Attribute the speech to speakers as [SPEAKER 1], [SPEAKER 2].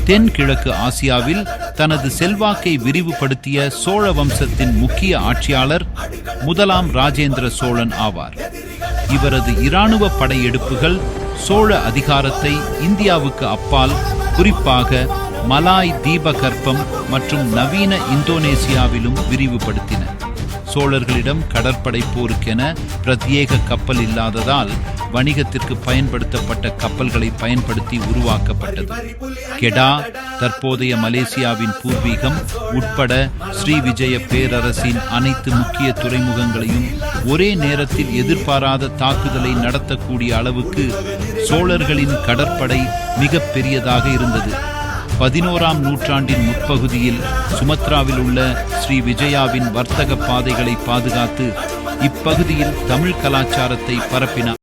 [SPEAKER 1] தென்கிழக்கு ஆசியாவில் தனது செல்வாக்கை விரிவுபடுத்திய சோழ வம்சத்தின் முக்கிய ஆட்சியாளர் முதலாம் ராஜேந்திர சோழன் ஆவார். இவரது இராணுவ படையெடுப்புகள் சோழ அதிகாரத்தை இந்தியாவுக்கு அப்பால், குறிப்பாக மலாய் தீபகற்பம் மற்றும் நவீன இந்தோனேசியாவிலும் விரிவுபடுத்தின. சோழர்களிடம் கடற்படை போருக்கென பிரத்யேக கப்பல் இல்லாததால் வணிகத்திற்கு பயன்படுத்தப்பட்ட கப்பல்களை பயன்படுத்தி உருவாக்கப்பட்டது. கெடா, தற்போதைய மலேசியாவின் பூர்வீகம் உட்பட ஸ்ரீவிஜய பேரரசின் அனைத்து முக்கிய துறைமுகங்களையும் ஒரே நேரத்தில் எதிர்பாராத தாக்குதலை நடத்தக்கூடிய அளவுக்கு சோழர்களின் கடற்படை மிக பெரியதாக இருந்தது. 11ஆம் நூற்றாண்டின் முற்பகுதியில் சுமத்ராவில் உள்ள ஸ்ரீ விஜயாவின் வர்த்தக பாதைகளை பாதுகாத்து இப்பகுதியில் தமிழ் கலாச்சாரத்தை பரப்பினார்.